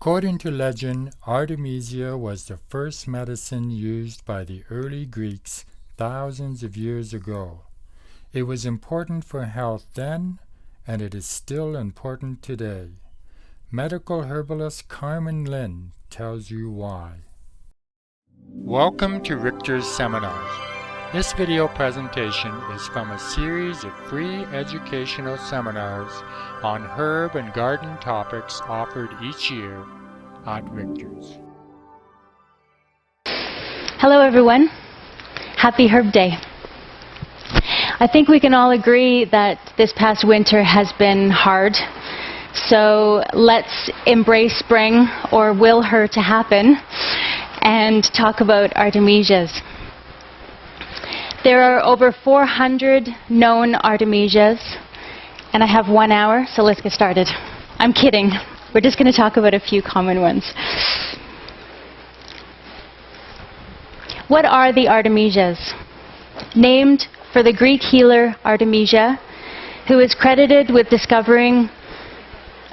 According to legend, Artemisia was the first medicine used by the early Greeks thousands of years ago. It was important for health then, and it is still important today. Medical herbalist Carmen Lynde tells you why. Welcome to Richters Seminars. This video presentation is from a series of free educational seminars on herb and garden topics offered each year at Richters. Hello everyone. Happy Herb Day. I think we can all agree that this past winter has been hard. So let's embrace spring, or will her to happen, and talk about Artemisias. There are over 400 known Artemisias, and I have 1 hour, so let's get started. I'm kidding. We're just going to talk about a few common ones. What are the Artemisias? Named for the Greek healer Artemisia, who is credited with discovering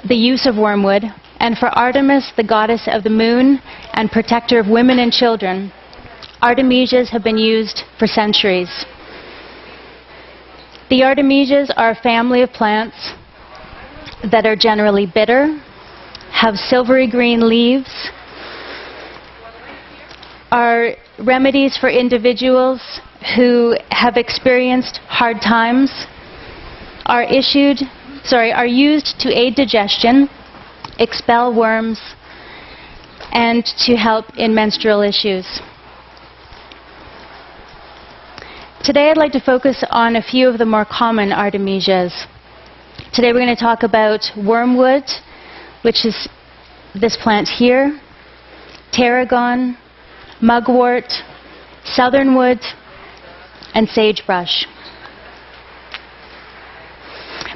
the use of wormwood, and for Artemis, the goddess of the moon and protector of women and children, Artemisias have been used for centuries. The Artemisias are a family of plants that are generally bitter, have silvery green leaves, are remedies for individuals who have experienced hard times, are used to aid digestion, expel worms, and to help in menstrual issues. Today I'd like to focus on a few of the more common Artemisias. Today we're going to talk about wormwood, which is this plant here, Tarragon, Mugwort, southernwood, and sagebrush.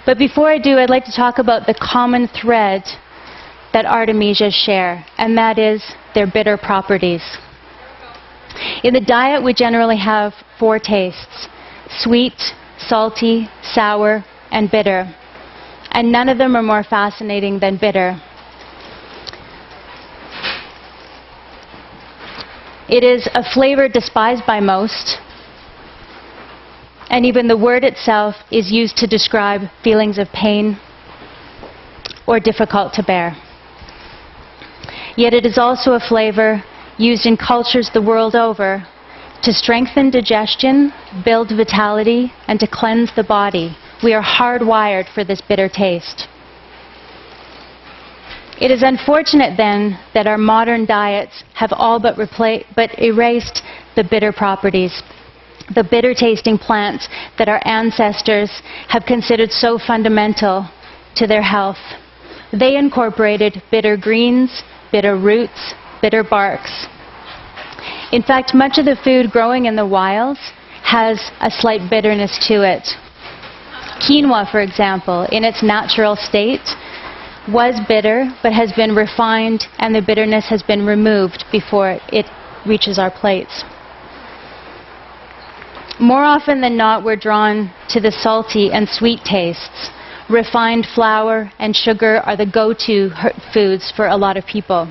But before I do, I'd like to talk about the common thread that Artemisias share, and that is their bitter properties. In the diet, we generally have 4 tastes: sweet, salty, sour, and bitter. And none of them are more fascinating than bitter. It is a flavor despised by most, and even the word itself is used to describe feelings of pain or difficult to bear. Yet it is also a flavor used in cultures the world over to strengthen digestion, build vitality, and to cleanse the body. We are hardwired for this bitter taste. It is unfortunate then that our modern diets have all but erased the bitter properties, the bitter tasting plants that our ancestors have considered so fundamental to their health. They incorporated bitter greens, bitter roots, bitter barks. In fact, much of the food growing in the wilds has a slight bitterness to it. Quinoa, for example, in its natural state, was bitter, but has been refined, and the bitterness has been removed before it reaches our plates. More often than not, we're drawn to the salty and sweet tastes. Refined flour and sugar are the go-to foods for a lot of people.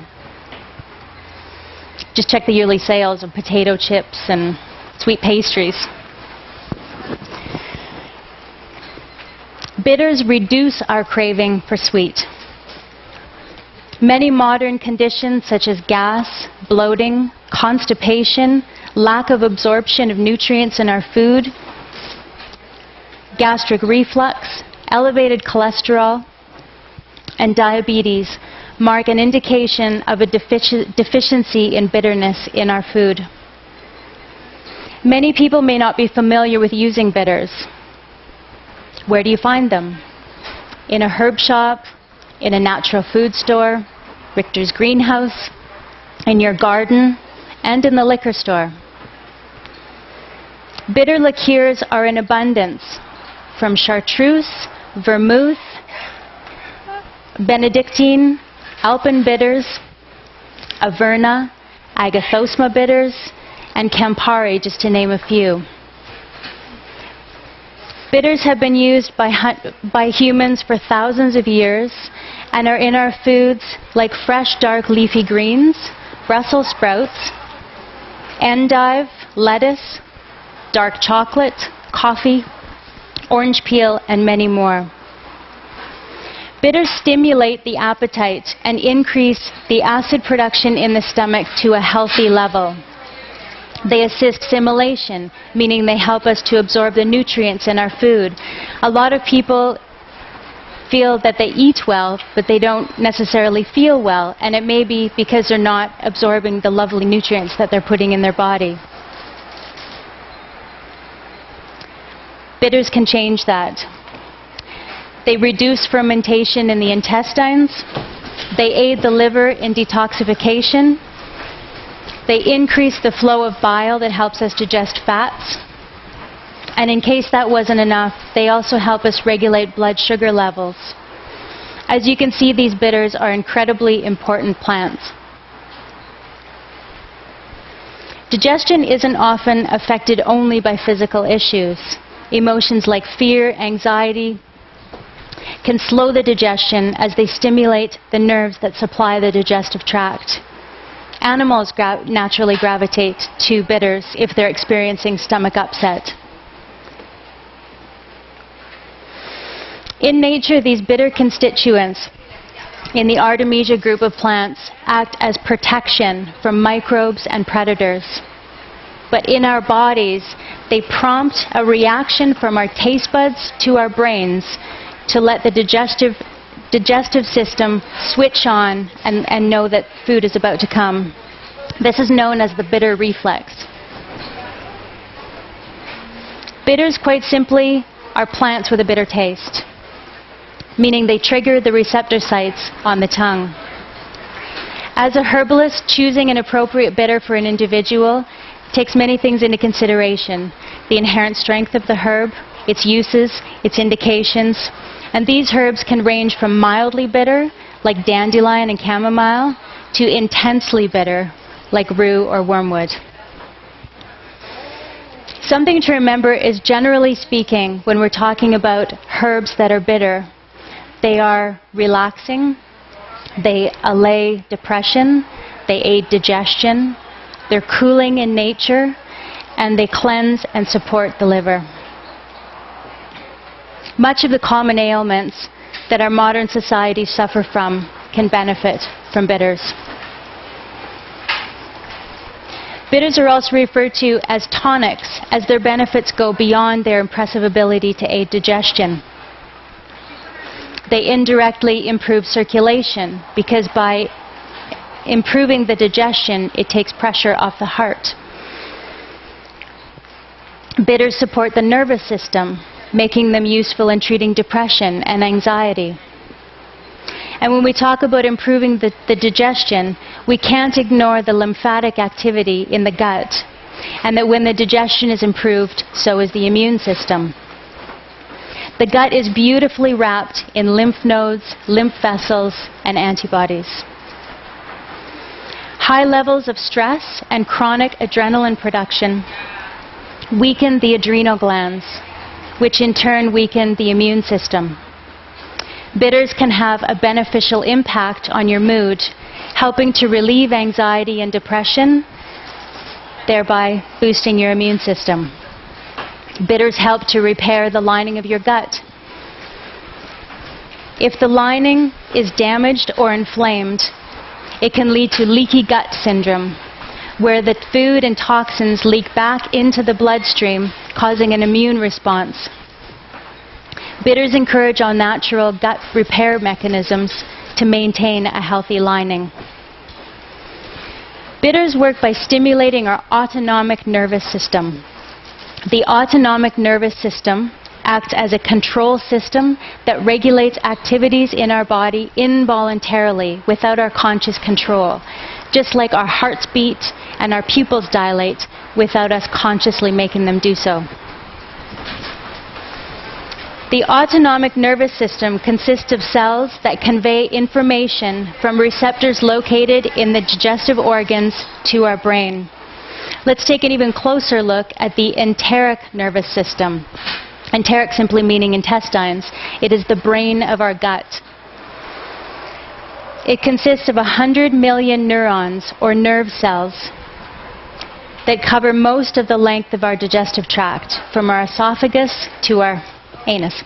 Just check the yearly sales of potato chips and sweet pastries. Bitters reduce our craving for sweet. Many modern conditions such as gas, bloating, constipation, lack of absorption of nutrients in our food, gastric reflux, elevated cholesterol, and diabetes mark an indication of a deficiency in bitterness in our food. Many people may not be familiar with using bitters. Where do you find them? In a herb shop, in a natural food store, Richter's greenhouse, in your garden, and in the liquor store. Bitter liqueurs are in abundance, from chartreuse, vermouth, Benedictine, Alpen bitters, Averna, Agathosma bitters, and Campari, just to name a few. Bitters have been used by humans for thousands of years, and are in our foods like fresh dark leafy greens, Brussels sprouts, endive, lettuce, dark chocolate, coffee, orange peel, and many more. Bitters stimulate the appetite and increase the acid production in the stomach to a healthy level. They assist assimilation, meaning they help us to absorb the nutrients in our food. A lot of people feel that they eat well, but they don't necessarily feel well, and it may be because they're not absorbing the lovely nutrients that they're putting in their body. Bitters can change that. They reduce fermentation in the intestines. They aid the liver in detoxification. They increase the flow of bile that helps us digest fats. And in case that wasn't enough, they also help us regulate blood sugar levels. As you can see, these bitters are incredibly important plants. Digestion isn't often affected only by physical issues. Emotions like fear, anxiety, can slow the digestion as they stimulate the nerves that supply the digestive tract. Animals naturally gravitate to bitters if they're experiencing stomach upset. In nature, these bitter constituents in the Artemisia group of plants act as protection from microbes and predators. But in our bodies, they prompt a reaction from our taste buds to our brains to let the digestive system switch on and know that food is about to come. This is known as the bitter reflex. Bitters, quite simply, are plants with a bitter taste, meaning they trigger the receptor sites on the tongue. As a herbalist, choosing an appropriate bitter for an individual takes many things into consideration: the inherent strength of the herb, its uses, its indications. And these herbs can range from mildly bitter, like dandelion and chamomile, to intensely bitter, like rue or wormwood. Something to remember is, generally speaking, when we're talking about herbs that are bitter, they are relaxing, they allay depression, they aid digestion, they're cooling in nature, and they cleanse and support the liver. Much of the common ailments that our modern society suffer from can benefit from bitters. Bitters are also referred to as tonics, as their benefits go beyond their impressive ability to aid digestion. They indirectly improve circulation, because by improving the digestion, it takes pressure off the heart. Bitters support the nervous system, making them useful in treating depression and anxiety. And when we talk about improving the digestion, we can't ignore the lymphatic activity in the gut, and that when the digestion is improved, so is the immune system. The gut is beautifully wrapped in lymph nodes, lymph vessels, and antibodies. High levels of stress and chronic adrenaline production weaken the adrenal glands, which in turn weaken the immune system. Bitters can have a beneficial impact on your mood, helping to relieve anxiety and depression, thereby boosting your immune system. Bitters help to repair the lining of your gut. If the lining is damaged or inflamed, it can lead to leaky gut syndrome, where the food and toxins leak back into the bloodstream, causing an immune response. Bitters encourage all natural gut repair mechanisms to maintain a healthy lining. Bitters work by stimulating our autonomic nervous system. The autonomic nervous system acts as a control system that regulates activities in our body involuntarily, without our conscious control, just like our hearts beat and our pupils dilate without us consciously making them do so. The autonomic nervous system consists of cells that convey information from receptors located in the digestive organs to our brain. Let's take an even closer look at the enteric nervous system. Enteric simply meaning intestines. It is the brain of our gut. It consists of 100 million neurons, or nerve cells, that cover most of the length of our digestive tract, from our esophagus to our anus.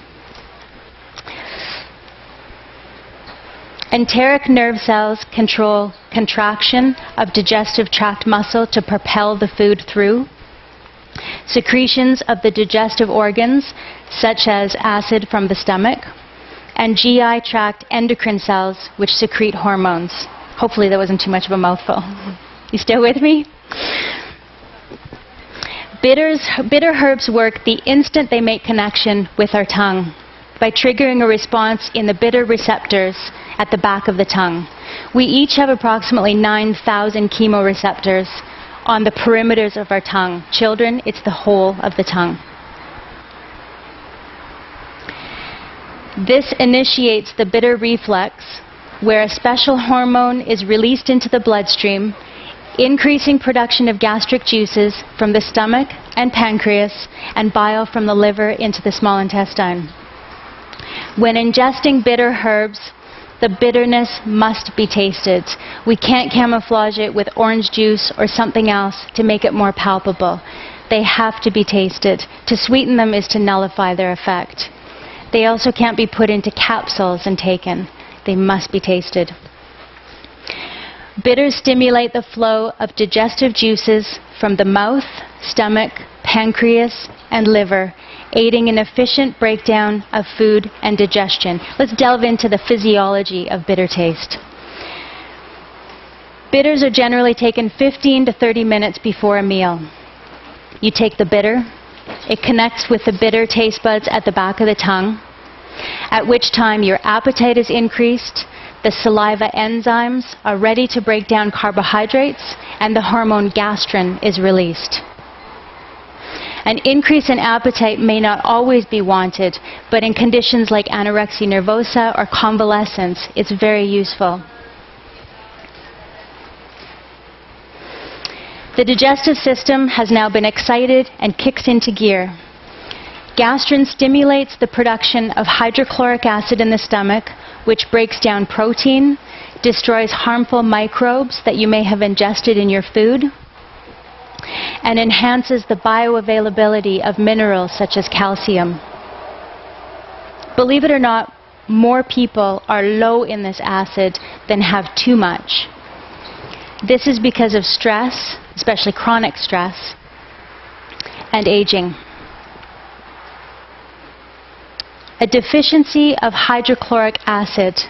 Enteric nerve cells control contraction of digestive tract muscle to propel the food through, secretions of the digestive organs, such as acid from the stomach, and GI tract endocrine cells, which secrete hormones. Hopefully that wasn't too much of a mouthful. You still with me? Bitter herbs work the instant they make connection with our tongue by triggering a response in the bitter receptors at the back of the tongue. We each have approximately 9,000 chemoreceptors on the perimeters of our tongue. Children, it's the whole of the tongue. This initiates the bitter reflex, where a special hormone is released into the bloodstream, increasing production of gastric juices from the stomach and pancreas, and bile from the liver into the small intestine. When ingesting bitter herbs, the bitterness must be tasted. We can't camouflage it with orange juice or something else to make it more palpable. They have to be tasted. To sweeten them is to nullify their effect. They also can't be put into capsules and taken. They must be tasted. Bitters stimulate the flow of digestive juices from the mouth, stomach, pancreas, and liver, aiding in efficient breakdown of food and digestion. Let's delve into the physiology of bitter taste. Bitters are generally taken 15 to 30 minutes before a meal. You take the bitter, it connects with the bitter taste buds at the back of the tongue, at which time your appetite is increased, the saliva enzymes are ready to break down carbohydrates, and the hormone gastrin is released. An increase in appetite may not always be wanted, but in conditions like anorexia nervosa or convalescence, it's very useful. The digestive system has now been excited and kicks into gear. Gastrin stimulates the production of hydrochloric acid in the stomach, which breaks down protein, destroys harmful microbes that you may have ingested in your food, and enhances the bioavailability of minerals such as calcium. Believe it or not, more people are low in this acid than have too much. This is because of stress, especially chronic stress, and aging. A deficiency of hydrochloric acid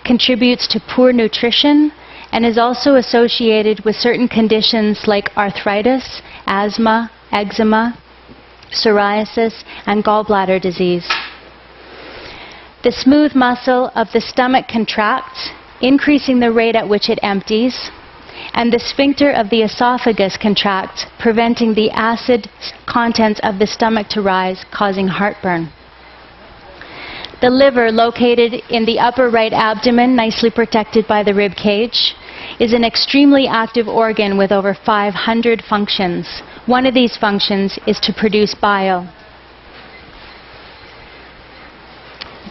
contributes to poor nutrition and is also associated with certain conditions like arthritis, asthma, eczema, psoriasis, and gallbladder disease. The smooth muscle of the stomach contracts, increasing the rate at which it empties, and the sphincter of the esophagus contracts, preventing the acid contents of the stomach to rise, causing heartburn. The liver, located in the upper right abdomen, nicely protected by the rib cage, is an extremely active organ with over 500 functions. One of these functions is to produce bile.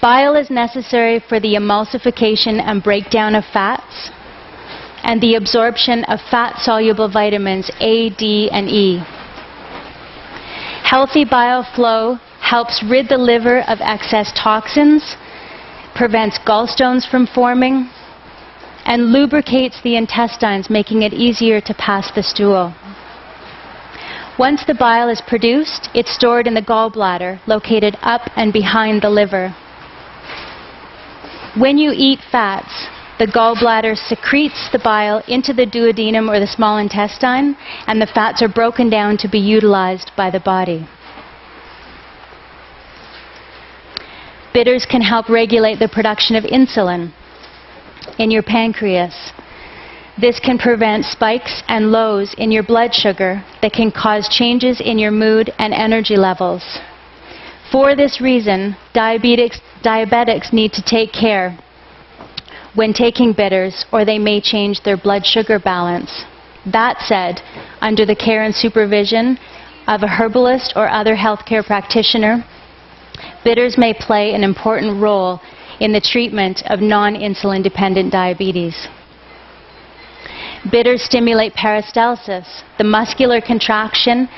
Bile is necessary for the emulsification and breakdown of fats and the absorption of fat-soluble vitamins A, D, and E. Healthy bile flow helps rid the liver of excess toxins, prevents gallstones from forming, and lubricates the intestines, making it easier to pass the stool. Once the bile is produced, it's stored in the gallbladder, located up and behind the liver. When you eat fats, the gallbladder secretes the bile into the duodenum or the small intestine, and the fats are broken down to be utilized by the body. Bitters can help regulate the production of insulin in your pancreas. This can prevent spikes and lows in your blood sugar that can cause changes in your mood and energy levels. For this reason, diabetics need to take care when taking bitters, or they may change their blood sugar balance. That said, under the care and supervision of a herbalist or other healthcare practitioner, bitters may play an important role in the treatment of non-insulin dependent diabetes. Bitters stimulate peristalsis, the muscular contraction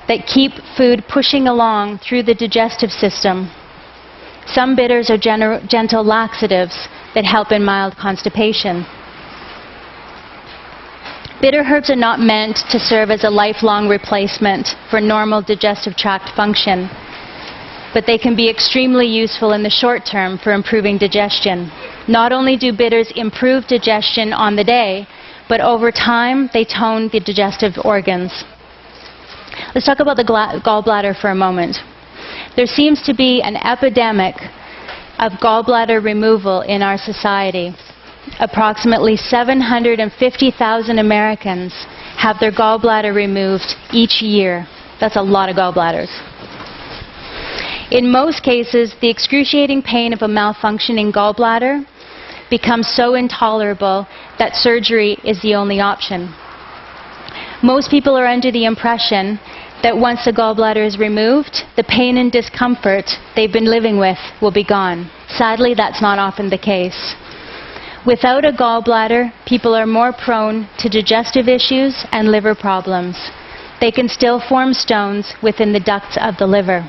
that keep food pushing along through the digestive system. Some bitters are gentle laxatives that help in mild constipation. Bitter herbs are not meant to serve as a lifelong replacement for normal digestive tract function, but they can be extremely useful in the short term for improving digestion. Not only do bitters improve digestion on the day, but over time they tone the digestive organs. Let's talk about the gallbladder for a moment. There seems to be an epidemic of gallbladder removal in our society. Approximately 750,000 Americans have their gallbladder removed each year. That's a lot of gallbladders. In most cases, the excruciating pain of a malfunctioning gallbladder becomes so intolerable that surgery is the only option. Most people are under the impression that once the gallbladder is removed, the pain and discomfort they've been living with will be gone. Sadly, that's not often the case. Without a gallbladder, people are more prone to digestive issues and liver problems. They can still form stones within the ducts of the liver.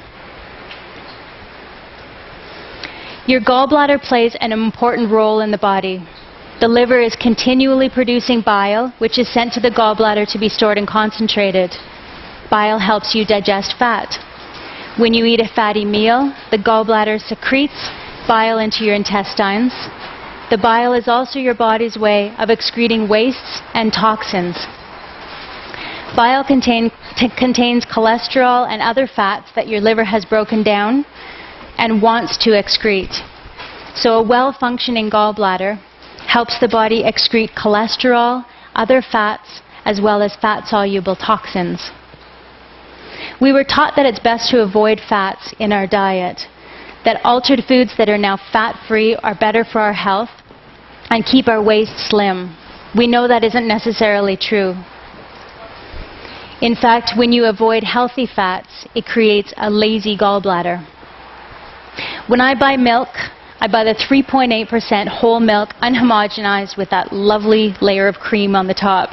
Your gallbladder plays an important role in the body. The liver is continually producing bile, which is sent to the gallbladder to be stored and concentrated. Bile helps you digest fat. When you eat a fatty meal, the gallbladder secretes bile into your intestines. The bile is also your body's way of excreting wastes and toxins. Bile contains cholesterol and other fats that your liver has broken down and wants to excrete. So a well-functioning gallbladder helps the body excrete cholesterol, other fats, as well as fat-soluble toxins. We were taught that it's best to avoid fats in our diet, that altered foods that are now fat-free are better for our health and keep our waist slim. We know that isn't necessarily true. In fact, when you avoid healthy fats, it creates a lazy gallbladder. When I buy milk, I buy the 3.8% whole milk, unhomogenized with that lovely layer of cream on the top.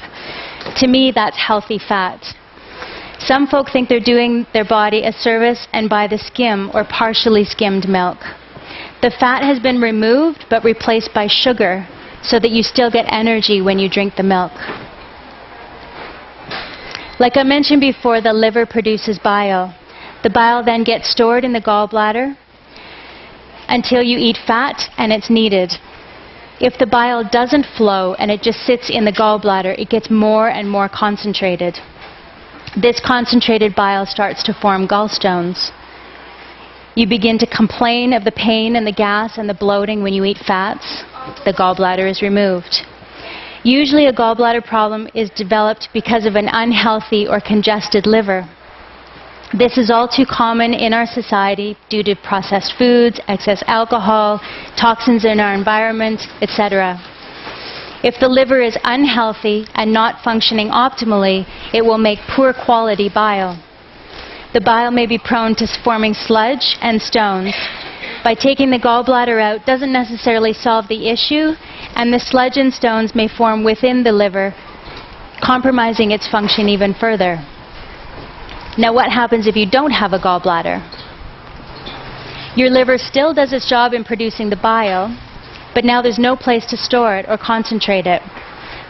To me, that's healthy fat. Some folk think they're doing their body a service and buy the skim or partially skimmed milk. The fat has been removed but replaced by sugar so that you still get energy when you drink the milk. Like I mentioned before, the liver produces bile. The bile then gets stored in the gallbladder until you eat fat and it's needed. If the bile doesn't flow and it just sits in the gallbladder, it gets more and more concentrated. This concentrated bile starts to form gallstones. You begin to complain of the pain and the gas and the bloating when you eat fats. The gallbladder is removed. Usually a gallbladder problem is developed because of an unhealthy or congested liver. This is all too common in our society due to processed foods, excess alcohol, toxins in our environment, etc. If the liver is unhealthy and not functioning optimally, it will make poor quality bile. The bile may be prone to forming sludge and stones. By taking the gallbladder out doesn't necessarily solve the issue, and the sludge and stones may form within the liver, compromising its function even further. Now, what happens if you don't have a gallbladder? Your liver still does its job in producing the bile, but now there's no place to store it or concentrate it.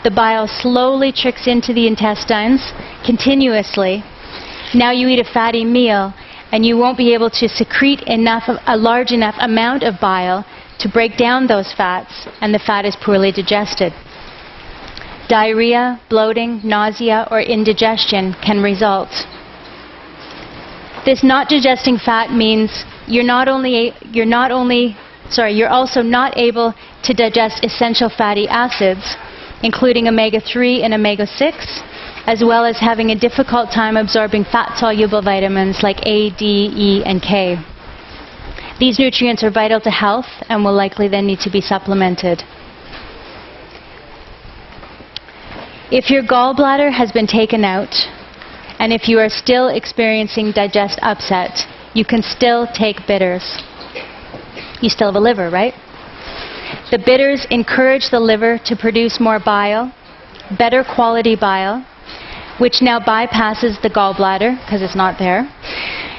The bile slowly tricks into the intestines continuously. Now you eat a fatty meal, and you won't be able to secrete a large enough amount of bile to break down those fats, and the fat is poorly digested. Diarrhea, bloating, nausea, or indigestion can result. This not digesting fat means you're also not able to digest essential fatty acids, including omega-3 and omega-6, as well as having a difficult time absorbing fat-soluble vitamins like A, D, E, and K. These nutrients are vital to health and will likely then need to be supplemented. If your gallbladder has been taken out, and if you are still experiencing digest upset, you can still take bitters. You still have a liver, right? The bitters encourage the liver to produce more bile, better quality bile, which now bypasses the gallbladder, because it's not there,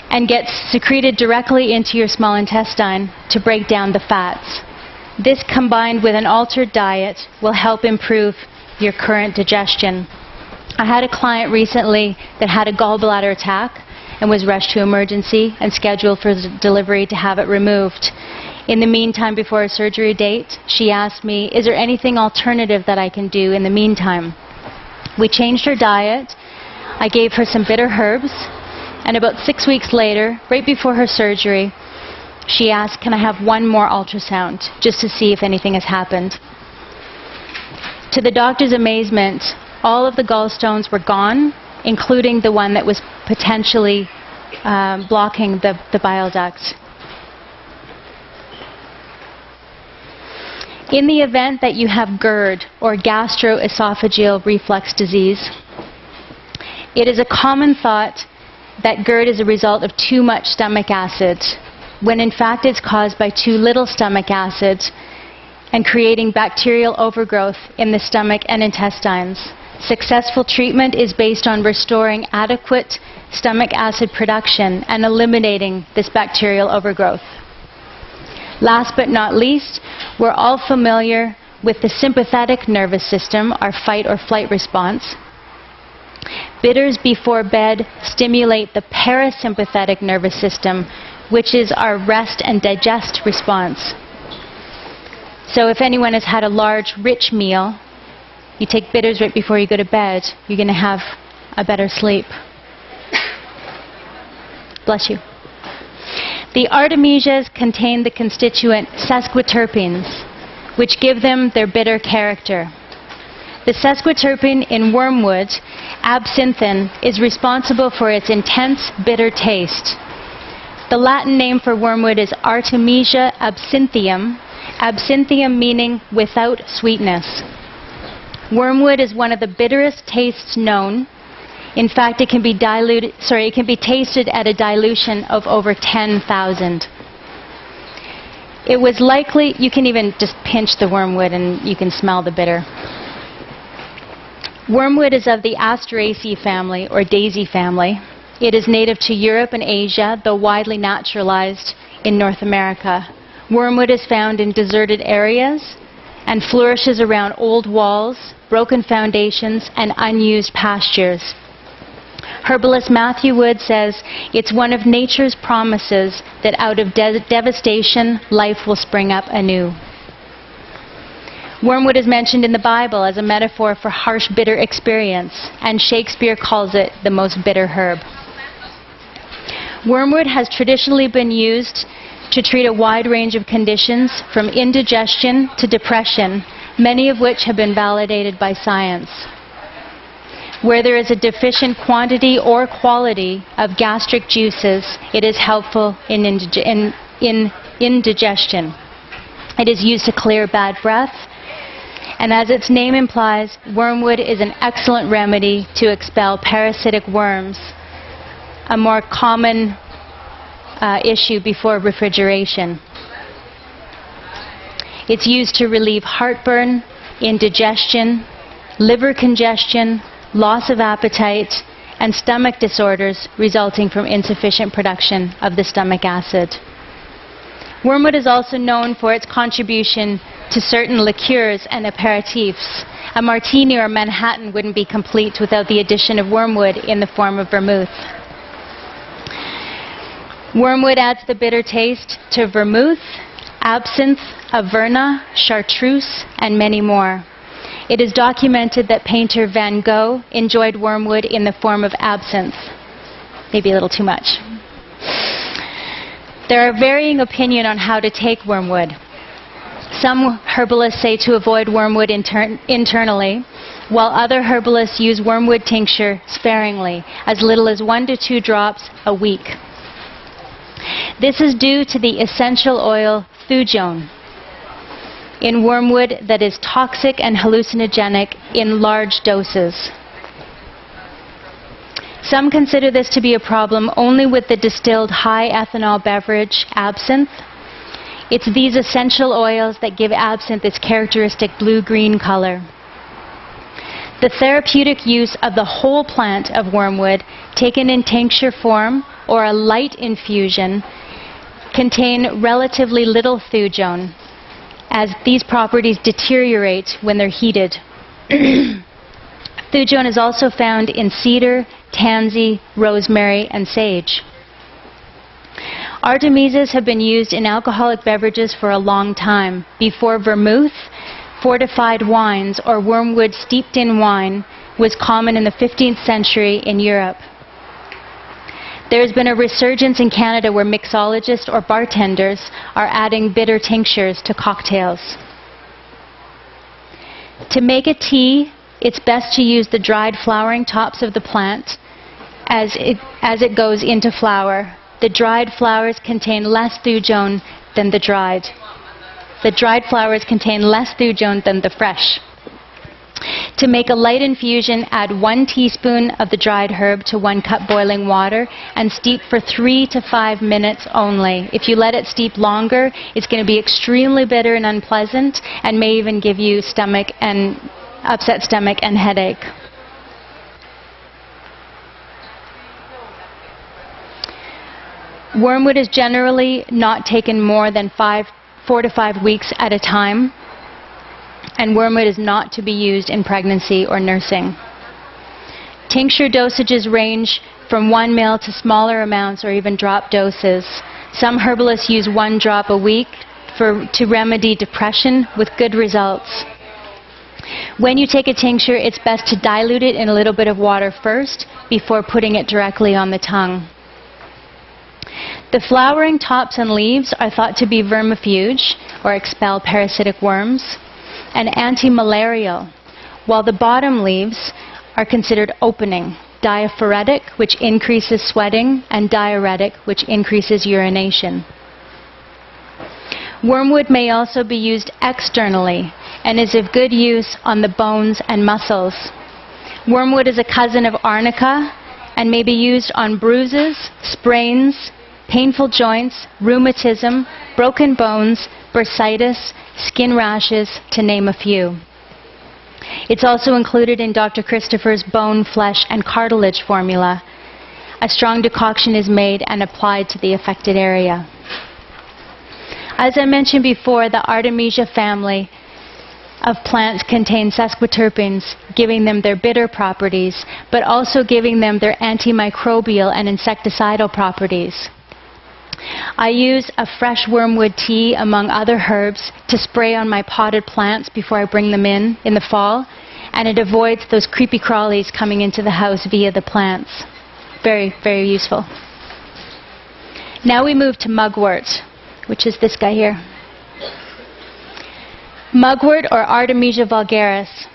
and gets secreted directly into your small intestine to break down the fats. This, combined with an altered diet, will help improve your current digestion. I had a client recently that had a gallbladder attack and was rushed to emergency and scheduled for delivery to have it removed. In the meantime, before her surgery date, she asked me, is there anything alternative that I can do in the meantime? We changed her diet. I gave her some bitter herbs, and about 6 weeks later, right before her surgery, she asked, can I have one more ultrasound just to see if anything has happened? To the doctor's amazement, all of the gallstones were gone, including the one that was potentially blocking the bile duct. In the event that you have GERD, or gastroesophageal reflux disease, it is a common thought that GERD is a result of too much stomach acid, when in fact it's caused by too little stomach acid and creating bacterial overgrowth in the stomach and intestines. Successful treatment is based on restoring adequate stomach acid production and eliminating this bacterial overgrowth. Last but not least, we're all familiar with the sympathetic nervous system, our fight or flight response. Bitters before bed stimulate the parasympathetic nervous system, which is our rest and digest response. So if anyone has had a large, rich meal, you take bitters right before you go to bed, you're going to have a better sleep. Bless you. The Artemisias contain the constituent sesquiterpenes, which give them their bitter character. The sesquiterpene in wormwood, absinthin, is responsible for its intense bitter taste. The Latin name for wormwood is Artemisia absinthium, absinthium meaning without sweetness. Wormwood is one of the bitterest tastes known. In fact, it can be tasted at a dilution of over 10,000. It was likely, you can even just pinch the wormwood and you can smell the bitter. Wormwood is of the Asteraceae family, or daisy family. It is native to Europe and Asia, though widely naturalized in North America. Wormwood is found in deserted areas and flourishes around old walls, broken foundations, and unused pastures. Herbalist Matthew Wood says, it's one of nature's promises that out of devastation, life will spring up anew. Wormwood is mentioned in the Bible as a metaphor for harsh, bitter experience, and Shakespeare calls it the most bitter herb. Wormwood has traditionally been used to treat a wide range of conditions, from indigestion to depression, many of which have been validated by science. Where there is a deficient quantity or quality of gastric juices, it is helpful in indigestion. It is used to clear bad breath, and as its name implies, wormwood is an excellent remedy to expel parasitic worms, a more common issue before refrigeration. It's used to relieve heartburn, indigestion, liver congestion, loss of appetite, and stomach disorders resulting from insufficient production of the stomach acid. Wormwood is also known for its contribution to certain liqueurs and aperitifs. A martini or Manhattan wouldn't be complete without the addition of wormwood in the form of vermouth. Wormwood adds the bitter taste to vermouth, absinthe, Averna, chartreuse, and many more. It is documented that painter Van Gogh enjoyed wormwood in the form of absinthe. Maybe a little too much. There are varying opinions on how to take wormwood. Some herbalists say to avoid wormwood internally, while other herbalists use wormwood tincture sparingly, as little as 1 to 2 drops a week. This is due to the essential oil thujone in wormwood that is toxic and hallucinogenic in large doses. Some consider this to be a problem only with the distilled high ethanol beverage, absinthe. It's these essential oils that give absinthe its characteristic blue-green color. The therapeutic use of the whole plant of wormwood, taken in tincture form or a light infusion, contain relatively little thujone, as these properties deteriorate when they're heated. Thujone is also found in cedar, tansy, rosemary, and sage. Artemisias have been used in alcoholic beverages for a long time. Before vermouth, fortified wines or wormwood steeped in wine was common in the 15th century in Europe. There has been a resurgence in Canada where mixologists or bartenders are adding bitter tinctures to cocktails. To make a tea, it's best to use the dried flowering tops of the plant as it goes into flower. The dried flowers contain less thujone than the dried. The dried flowers contain less thujone than the fresh. To make a light infusion, add 1 teaspoon of the dried herb to 1 cup boiling water and steep for 3 to 5 minutes only. If you let it steep longer, it's going to be extremely bitter and unpleasant and may even give you upset stomach and headache. Wormwood is generally not taken more than 4 to 5 weeks at a time, and wormwood is not to be used in pregnancy or nursing. Tincture dosages range from 1 ml to smaller amounts or even drop doses. Some herbalists use 1 drop a week to remedy depression with good results. When you take a tincture, it's best to dilute it in a little bit of water first before putting it directly on the tongue. The flowering tops and leaves are thought to be vermifuge, or expel parasitic worms, and anti-malarial, while the bottom leaves are considered opening, diaphoretic, which increases sweating, and diuretic, which increases urination. Wormwood may also be used externally and is of good use on the bones and muscles. Wormwood is a cousin of arnica and may be used on bruises, sprains, painful joints, rheumatism, broken bones, bursitis, skin rashes, to name a few. It's also included in Dr. Christopher's bone, flesh, and cartilage formula. A strong decoction is made and applied to the affected area. As I mentioned before, the Artemisia family of plants contain sesquiterpenes, giving them their bitter properties, but also giving them their antimicrobial and insecticidal properties. I use a fresh wormwood tea among other herbs to spray on my potted plants before I bring them in the fall, and it avoids those creepy crawlies coming into the house via the plants. Very, very useful. Now we move to mugwort, which is this guy here. Mugwort, or Artemisia vulgaris,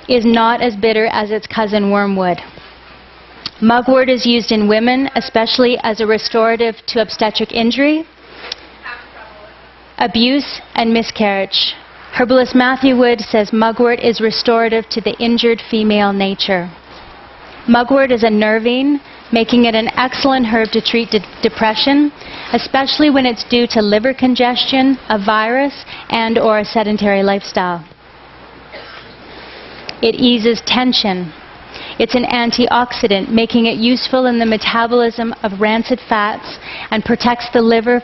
is not as bitter as its cousin wormwood. Mugwort is used in women, especially as a restorative to obstetric injury, abuse, and miscarriage. Herbalist Matthew Wood says mugwort is restorative to the injured female nature. Mugwort is a nervine, making it an excellent herb to treat depression, especially when it's due to liver congestion, a virus, and/or a sedentary lifestyle. It eases tension. It's an antioxidant, making it useful in the metabolism of rancid fats and protects the liver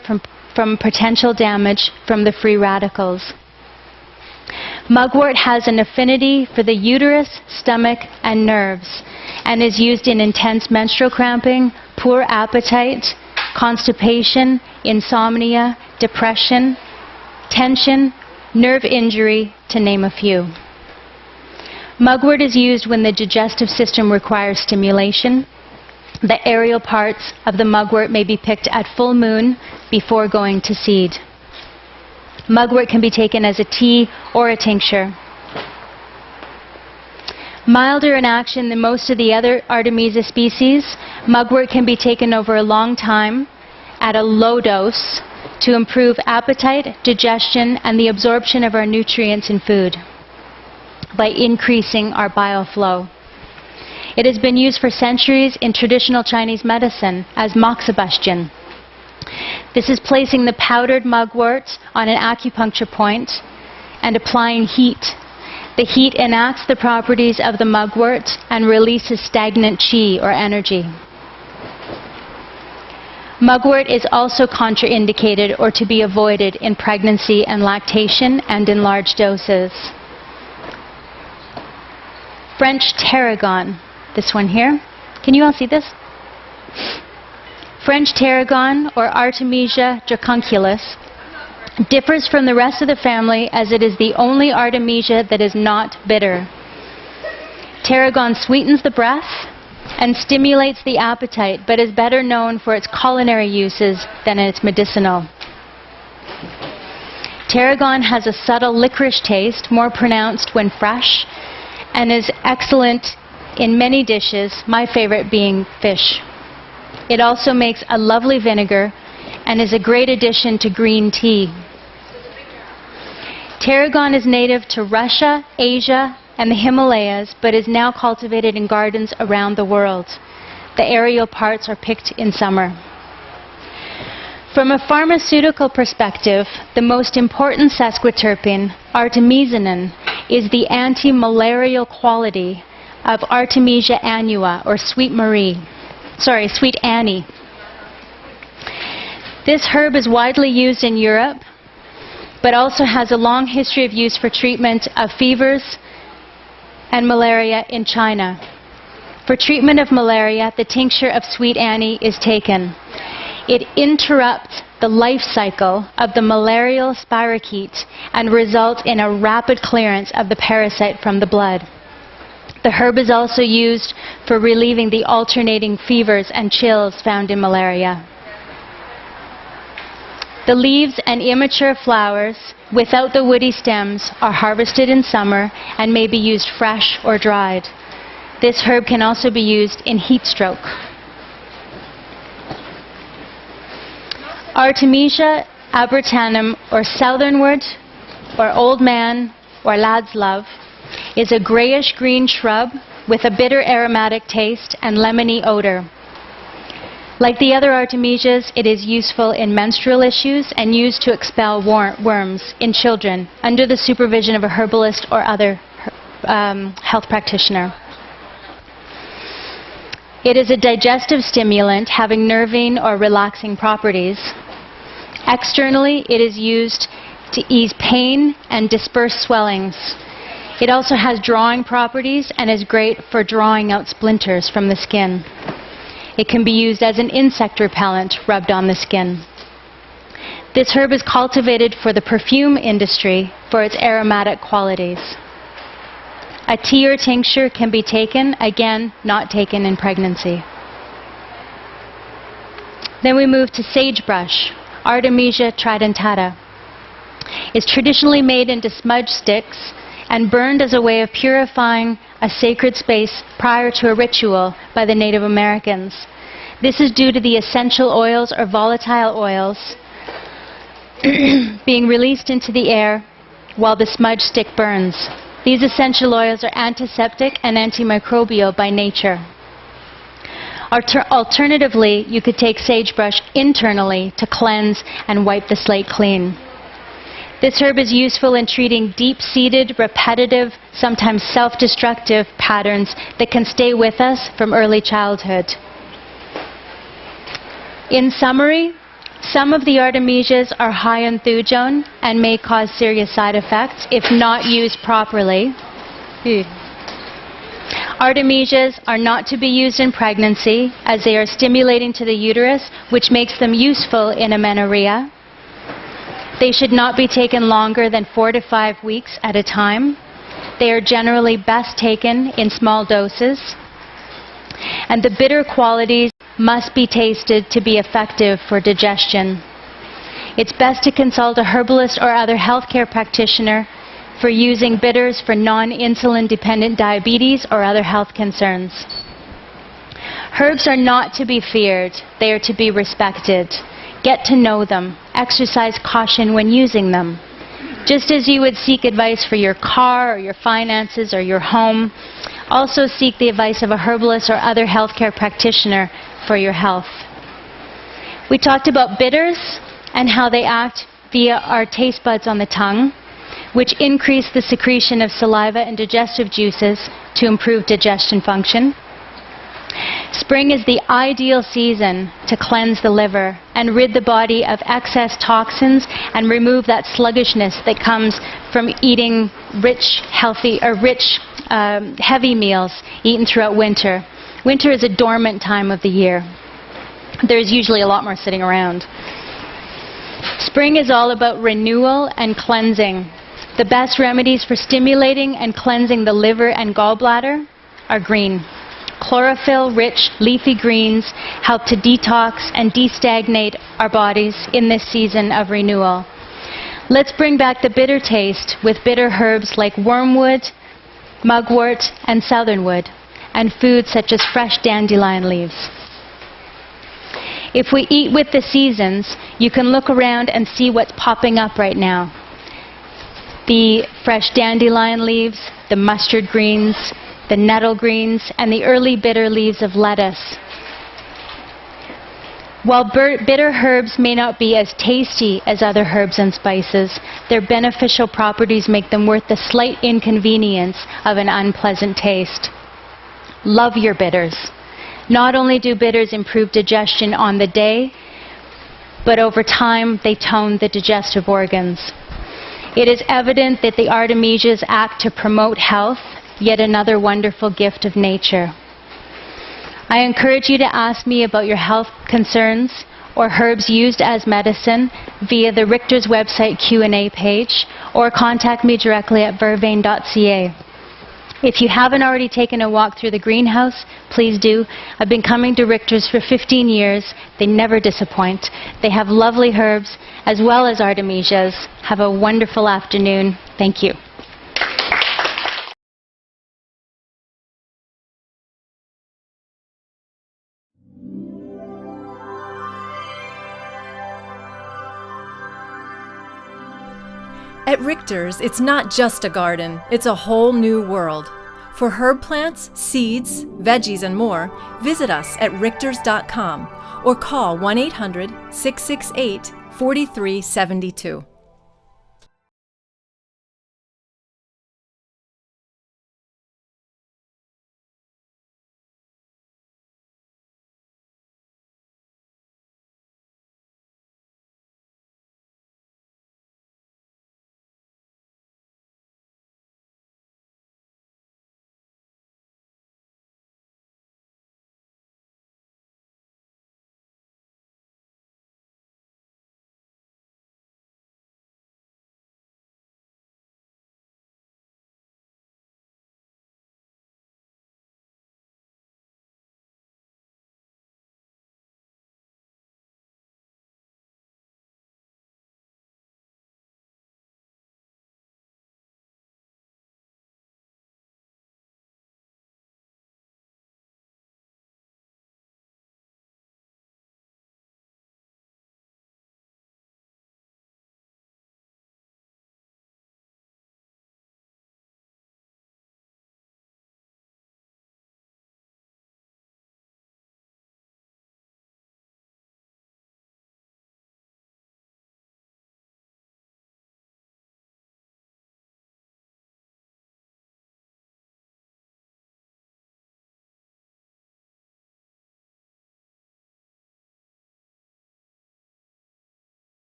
from potential damage from the free radicals. Mugwort has an affinity for the uterus, stomach, and nerves, and is used in intense menstrual cramping, poor appetite, constipation, insomnia, depression, tension, nerve injury, to name a few. Mugwort is used when the digestive system requires stimulation. The aerial parts of the mugwort may be picked at full moon before going to seed. Mugwort can be taken as a tea or a tincture. Milder in action than most of the other Artemisia species, mugwort can be taken over a long time at a low dose to improve appetite, digestion, and the absorption of our nutrients in food by increasing our bile flow. It has been used for centuries in traditional Chinese medicine as moxibustion. This is placing the powdered mugwort on an acupuncture point and applying heat. The heat enacts the properties of the mugwort and releases stagnant qi or energy. Mugwort is also contraindicated or to be avoided in pregnancy and lactation and in large doses. French tarragon, this one here. Can you all see this? French tarragon, or Artemisia dracunculus, differs from the rest of the family as it is the only Artemisia that is not bitter. Tarragon sweetens the breath and stimulates the appetite, but is better known for its culinary uses than its medicinal. Tarragon has a subtle licorice taste, more pronounced when fresh, and is excellent in many dishes, my favorite being fish. It also makes a lovely vinegar and is a great addition to green tea. Tarragon is native to Russia, Asia, and the Himalayas, but is now cultivated in gardens around the world. The aerial parts are picked in summer. From a pharmaceutical perspective, the most important sesquiterpene, artemisinin, is the anti-malarial quality of Artemisia annua, or sweet Annie. This herb is widely used in Europe, but also has a long history of use for treatment of fevers and malaria in China. For treatment of malaria, the tincture of sweet Annie is taken. It interrupts the life cycle of the malarial spirochete and results in a rapid clearance of the parasite from the blood. The herb is also used for relieving the alternating fevers and chills found in malaria. The leaves and immature flowers, without the woody stems, are harvested in summer and may be used fresh or dried. This herb can also be used in heat stroke. Artemisia abrotanum, or southernwood, or old man, or lad's love, is a grayish-green shrub with a bitter aromatic taste and lemony odor. Like the other Artemisias, it is useful in menstrual issues and used to expel worms in children under the supervision of a herbalist or other health practitioner. It is a digestive stimulant having nervine or relaxing properties. Externally, it is used to ease pain and disperse swellings. It also has drawing properties and is great for drawing out splinters from the skin. It can be used as an insect repellent rubbed on the skin. This herb is cultivated for the perfume industry for its aromatic qualities. A tea or tincture can be taken, again, not taken in pregnancy. Then we move to sagebrush, Artemisia tridentata. It's traditionally made into smudge sticks and burned as a way of purifying a sacred space prior to a ritual by the Native Americans. This is due to the essential oils or volatile oils being released into the air while the smudge stick burns. These essential oils are antiseptic and antimicrobial by nature. Alternatively, you could take sagebrush internally to cleanse and wipe the slate clean. This herb is useful in treating deep-seated, repetitive, sometimes self-destructive patterns that can stay with us from early childhood. In summary, some of the Artemisias are high in thujone and may cause serious side effects if not used properly. Artemisias are not to be used in pregnancy as they are stimulating to the uterus, which makes them useful in amenorrhea. They should not be taken longer than 4 to 5 weeks at a time. They are generally best taken in small doses. And the bitter qualities must be tasted to be effective for digestion. It's best to consult a herbalist or other healthcare practitioner for using bitters for non-insulin dependent diabetes or other health concerns. Herbs are not to be feared, they are to be respected. Get to know them. Exercise caution when using them. Just as you would seek advice for your car or your finances or your home, also seek the advice of a herbalist or other healthcare practitioner for your health. We talked about bitters and how they act via our taste buds on the tongue, which increase the secretion of saliva and digestive juices to improve digestion function. Spring is the ideal season to cleanse the liver and rid the body of excess toxins and remove that sluggishness that comes from eating heavy meals eaten throughout winter. Winter is a dormant time of the year. There's usually a lot more sitting around. Spring is all about renewal and cleansing. The best remedies for stimulating and cleansing the liver and gallbladder are green. Chlorophyll-rich leafy greens help to detox and destagnate our bodies in this season of renewal. Let's bring back the bitter taste with bitter herbs like wormwood, mugwort, and southernwood, and foods such as fresh dandelion leaves. If we eat with the seasons, you can look around and see what's popping up right now. The fresh dandelion leaves, the mustard greens, the nettle greens, and the early bitter leaves of lettuce. While bitter herbs may not be as tasty as other herbs and spices, their beneficial properties make them worth the slight inconvenience of an unpleasant taste. Love your bitters. Not only do bitters improve digestion on the day, but over time they tone the digestive organs. It is evident that the Artemisias act to promote health, yet another wonderful gift of nature. I encourage you to ask me about your health concerns or herbs used as medicine via the Richters website Q&A page, or contact me directly at Vervain.ca. If you haven't already taken a walk through the greenhouse, please do. I've been coming to Richters for 15 years. They never disappoint. They have lovely herbs as well as Artemisias. Have a wonderful afternoon. Thank you. At Richters, it's not just a garden, it's a whole new world. For herb plants, seeds, veggies, and more, visit us at Richters.com or call 1-800-668-4372.